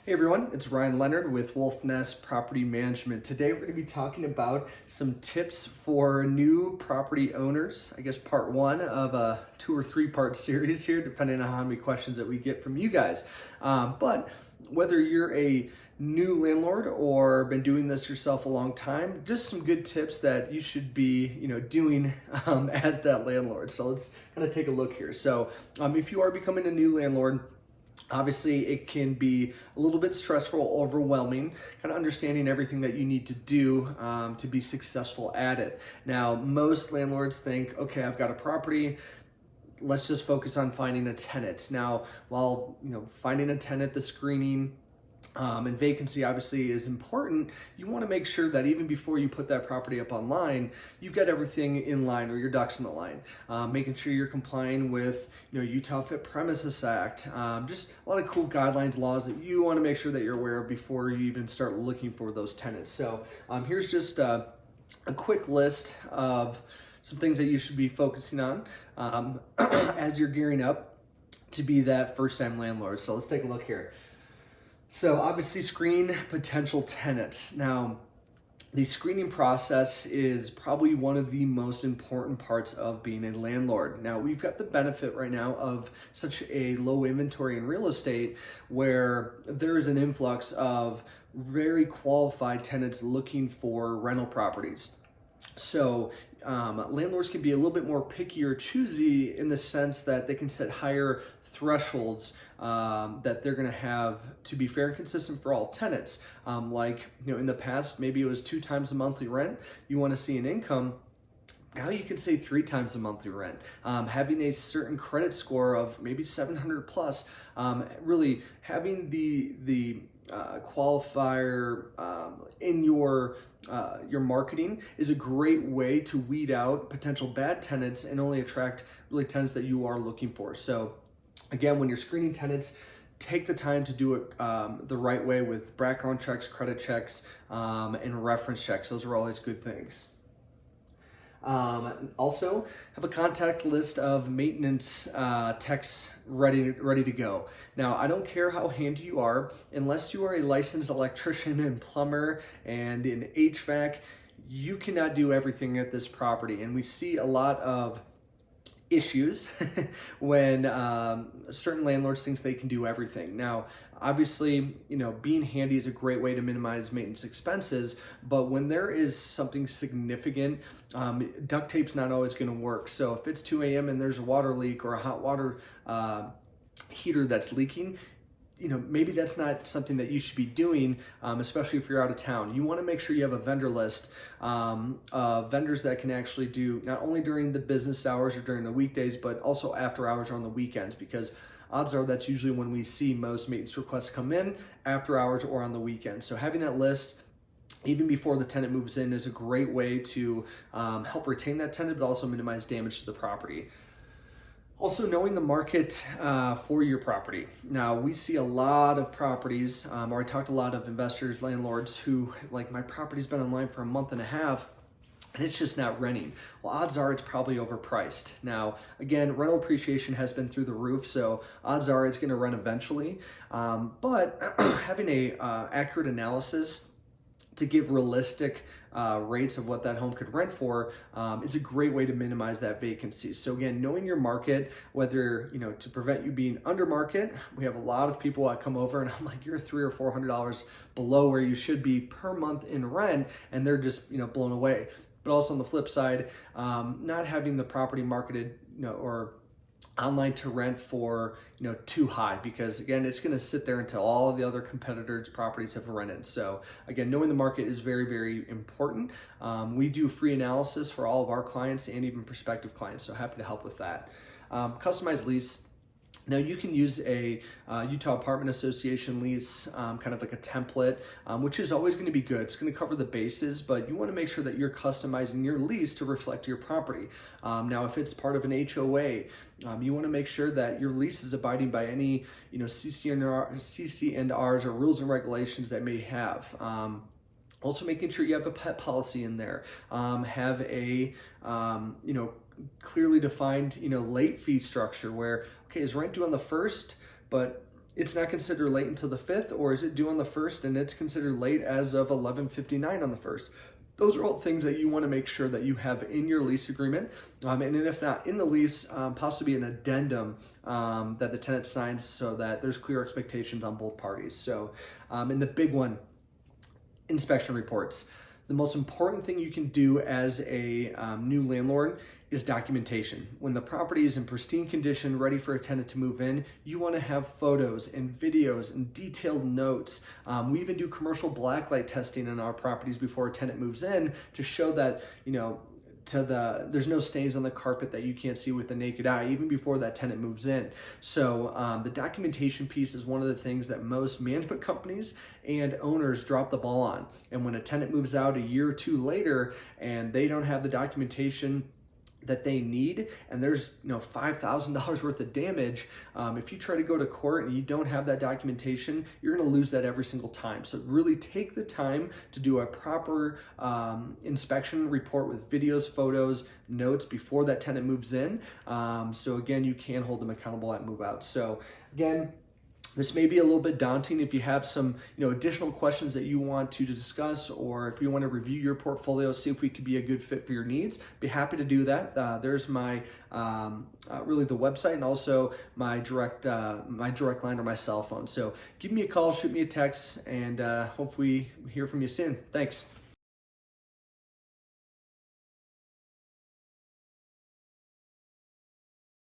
Hey everyone, it's Ryan Leonard with Wolfnest Property Management. Today we're going to be talking about some tips for new property owners. I guess part one of a 2 or 3 part series here, depending on how many questions that we get from you guys. But whether you're a new landlord or been doing this yourself a long time, just some good tips that you should be, doing as that landlord. So let's kind of take a look here. So if you are becoming a new landlord, obviously, it can be a little bit stressful, overwhelming, kind of understanding everything that you need to do to be successful at it. Now, most landlords think, okay, I've got a property, let's just focus on finding a tenant. Now, while finding a tenant, the screening and vacancy obviously is important, you want to make sure that even before you put that property up online, you've got everything in line, or your ducks in the line. Making sure you're complying with Utah Fit Premises Act, just a lot of cool guidelines, laws that you want to make sure that you're aware of before you even start looking for those tenants. So here's just a quick list of some things that you should be focusing on as you're gearing up to be that first-time landlord. So let's take a look here. So obviously screen potential tenants. Now, the screening process is probably one of the most important parts of being a landlord. Now, we've got the benefit right now of such a low inventory in real estate where there is an influx of very qualified tenants looking for rental properties. So landlords can be a little bit more picky or choosy in the sense that they can set higher thresholds that they're going to have to be fair and consistent for all tenants. In the past, maybe it was 2 times the monthly rent. You want to see an income. Now you can say 3 times the monthly rent. Having a certain credit score of maybe 700 plus, really having the qualifier in your marketing is a great way to weed out potential bad tenants and only attract really tenants that you are looking for. So again, when you're screening tenants, take the time to do it the right way with background checks, credit checks, and reference checks. Those are always good things. Also, have a contact list of maintenance techs ready to go. Now, I don't care how handy you are, unless you are a licensed electrician and plumber and in HVAC, you cannot do everything at this property. And we see a lot of issues when certain landlords think they can do everything. Now, obviously, being handy is a great way to minimize maintenance expenses, but when there is something significant, duct tape's not always going to work. So if it's 2 a.m. and there's a water leak or a hot water heater that's leaking, maybe that's not something that you should be doing, especially if you're out of town. You want to make sure you have a vendor list of vendors that can actually do not only during the business hours or during the weekdays, but also after hours or on the weekends, because odds are that's usually when we see most maintenance requests come in, after hours or on the weekend. So having that list even before the tenant moves in is a great way to help retain that tenant, but also minimize damage to the property. Also, knowing the market for your property. Now, we see a lot of properties, or I talked to a lot of investors, landlords who, like, my property's been online for a month and a half, and it's just not renting. Well, odds are it's probably overpriced. Now, again, rental appreciation has been through the roof, so odds are it's going to rent eventually. But having a accurate analysis to give realistic rates of what that home could rent for is a great way to minimize that vacancy. So again, knowing your market, whether to prevent you being under market. We have a lot of people that come over and I'm like, you're $300 or $400 below where you should be per month in rent, and they're just blown away. But also on the flip side, not having the property marketed or online to rent for too high, because again, it's going to sit there until all of the other competitors' properties have rented. So again, knowing the market is very, very important. We do free analysis for all of our clients and even prospective clients, so happy to help with that. Customized lease. Now, you can use a Utah Apartment Association lease, kind of like a template, which is always going to be good. It's going to cover the bases, but you want to make sure that you're customizing your lease to reflect your property. Now, if it's part of an HOA, you want to make sure that your lease is abiding by any CC&Rs or rules and regulations that may have. Also, making sure you have a pet policy in there. Have a clearly defined late fee structure where, okay, is rent due on the 1st, but it's not considered late until the 5th, or is it due on the 1st and it's considered late as of 11:59 on the 1st? Those are all things that you want to make sure that you have in your lease agreement, and if not in the lease, possibly an addendum that the tenant signs so that there's clear expectations on both parties. So, and the big one, inspection reports. The most important thing you can do as a new landlord is documentation. When the property is in pristine condition, ready for a tenant to move in, you want to have photos and videos and detailed notes. We even do commercial blacklight testing in our properties before a tenant moves in to show that, there's no stains on the carpet that you can't see with the naked eye, even before that tenant moves in. So the documentation piece is one of the things that most management companies and owners drop the ball on. And when a tenant moves out a year or two later and they don't have the documentation that they need, and there's $5,000 worth of damage, if you try to go to court and you don't have that documentation, you're going to lose that every single time. So really take the time to do a proper inspection report with videos, photos, notes before that tenant moves in. So again, you can hold them accountable at move out. So again, this may be a little bit daunting. If you have some additional questions that you want to discuss, or if you want to review your portfolio, see if we could be a good fit for your needs, be happy to do that. There's my really the website, and also my direct line or my cell phone. So give me a call, shoot me a text, and hopefully hear from you soon. Thanks.